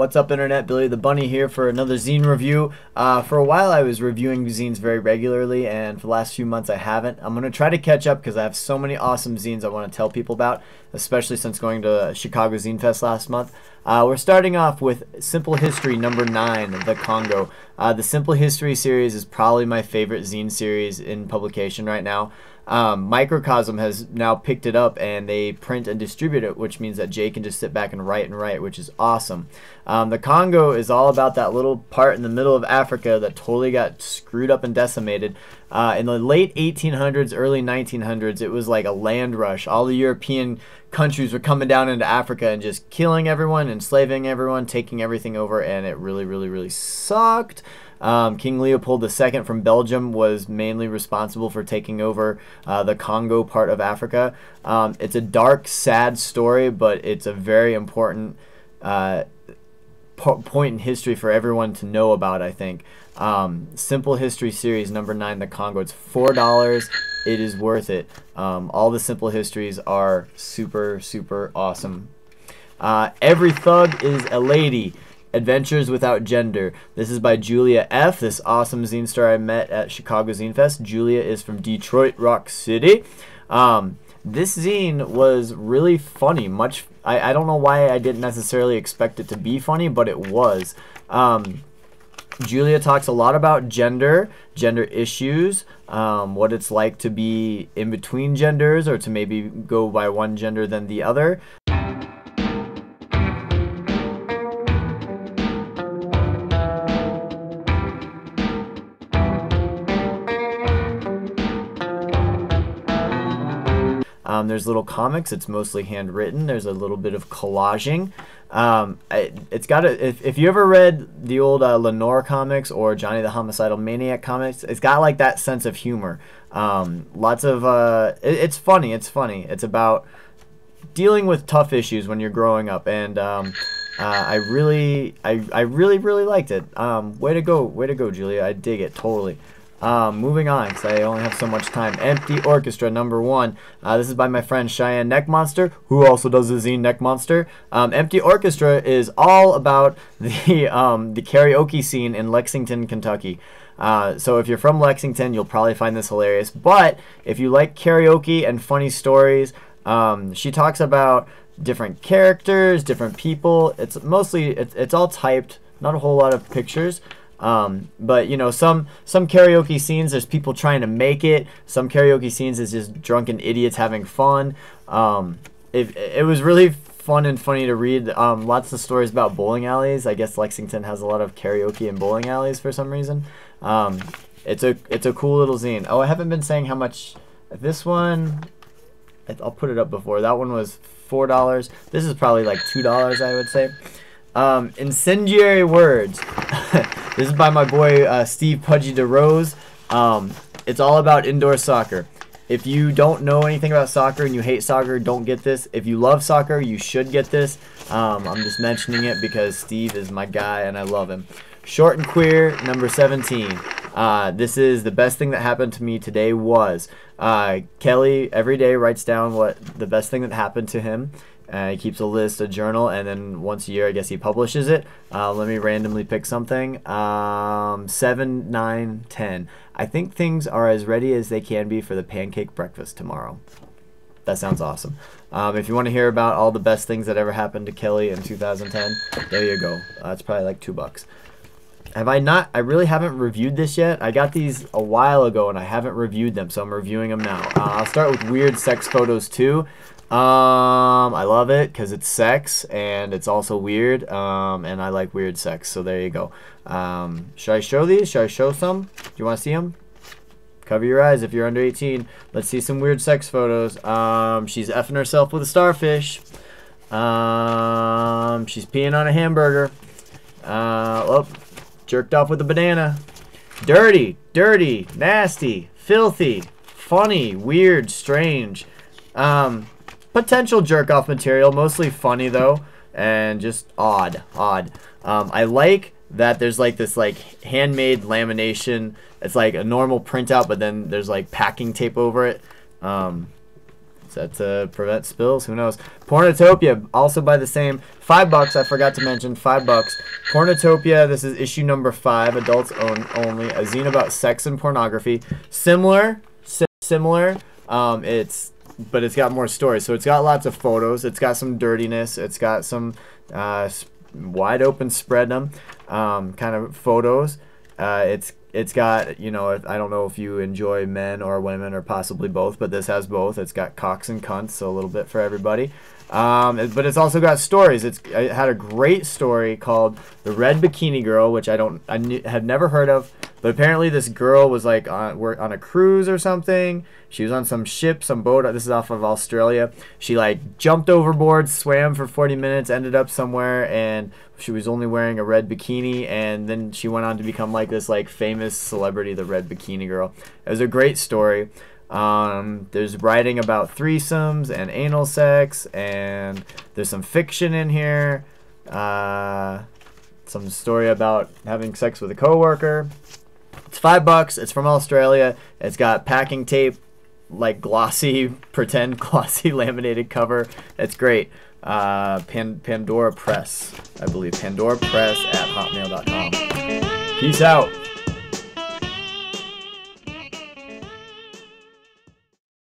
What's up, internet? Billy the Bunny here for another zine review. For a while I was reviewing zines very regularly, and for the last few months I haven't. I'm going to try to catch up because I have so many awesome zines I want to tell people about, especially since going to Chicago Zine Fest last month. We're starting off with Simple History number 9, The Congo. The Simple History series is probably my favorite zine series in publication right now. Microcosm has now picked it up and they print and distribute it, which means that Jay can just sit back and write, which is awesome. The Congo is all about that little part in the middle of Africa that totally got screwed up and decimated. In the late 1800s, early 1900s, it was like a land rush. All the European countries were coming down into Africa and just killing everyone, enslaving everyone, taking everything over, and it really sucked. King Leopold II from Belgium was mainly responsible for taking over the Congo part of Africa. It's a dark, sad story, but it's a very important point in history for everyone to know about, I think. Simple History series number 9, The Congo. It's $4. It is worth it. All the Simple Histories are super awesome. Every Thug is a Lady. Adventures Without Gender. This is by Julia F., this awesome zine star I met at Chicago Zine Fest. Julia is from Detroit Rock City. This zine was really funny. I don't know why I didn't necessarily expect it to be funny, but it was. Julia talks a lot about gender issues, what it's like to be in between genders or to maybe go by one gender than the other. There's little comics. It's mostly handwritten. There's a little bit of collaging. It's got if you ever read the old Lenore comics or Johnny the Homicidal Maniac comics, it's got like that sense of humor. Lots of it's funny. It's about dealing with tough issues when you're growing up, and I really liked it. Way to go, Julia. I dig it totally. Moving on, because I only have so much time. Empty Orchestra number 1. This is by my friend Cheyenne Neck Monster, who also does the zine Neck Monster. Empty Orchestra is all about the karaoke scene in Lexington, Kentucky. So if you're from Lexington, you'll probably find this hilarious. But if you like karaoke and funny stories, she talks about different characters, different people. It's mostly it's all typed, not a whole lot of pictures. But you know, some karaoke scenes, there's people trying to make it. Some karaoke scenes is just drunken idiots having fun. It was really fun and funny to read. Lots of stories about bowling alleys. I guess Lexington has a lot of karaoke and bowling alleys for some reason. It's a cool little zine. Oh, I haven't been saying how much this one. I'll put it up before. That one was $4. This is probably like $2, I would say. Incendiary Words. This is by my boy Steve Pudgy DeRose. It's all about indoor soccer. If you don't know anything about soccer and you hate soccer, don't get this. If you love soccer, you should get this. I'm just mentioning it because Steve is my guy and I love him. Shortandqueer number 17. This is the best thing that happened to me today was Kelly every day writes down what the best thing that happened to him. He keeps a list, a journal, and then once a year, I guess he publishes it. Let me randomly pick something. 7, 9, 10. I think things are as ready as they can be for the pancake breakfast tomorrow. That sounds awesome. If you want to hear about all the best things that ever happened to Kelly in 2010, there you go. It's probably like $2. Have I not? I really haven't reviewed this yet. I got these a while ago and I haven't reviewed them, so I'm reviewing them now. I'll start with Weird Sex Photos 2. I love it because it's sex and it's also weird, and I like weird sex, so there you go. Should I show these? Should I show some? Do you want to see them? Cover your eyes if you're under 18. Let's see some weird sex photos. She's effing herself with a starfish. She's peeing on a hamburger. Oh, jerked off with a banana. Dirty, nasty, filthy, funny, weird, strange. Potential jerk-off material, mostly funny though, and just odd. I like that there's like this like handmade lamination. It's like a normal printout, but then there's like packing tape over it. Is that to prevent spills? Who knows? Pornotopia, also by the same. $5. I forgot to mention. $5. Pornotopia. This is issue number 5. Adults only. A zine about sex and pornography. Similar. But it's got more stories. So it's got lots of photos. It's got some dirtiness. It's got some wide open spread them kind of photos. It's got, you know, I don't know if you enjoy men or women or possibly both, but this has both. It's got cocks and cunts, so a little bit for everybody. But it's also got stories. It had a great story called The Red Bikini Girl, which I had never heard of. But apparently this girl was like on a cruise or something. She was on some ship, some boat. This is off of Australia. She like jumped overboard, swam for 40 minutes, ended up somewhere, and she was only wearing a red bikini. And then she went on to become like this like famous celebrity, the Red Bikini Girl. It was a great story. There's writing about threesomes and anal sex, and there's some fiction in here. Some story about having sex with a coworker. It's $5. It's from Australia. It's got packing tape, like glossy, pretend glossy laminated cover. It's great. Pandora Press, I believe. Pandora Press at hotmail.com. Peace out.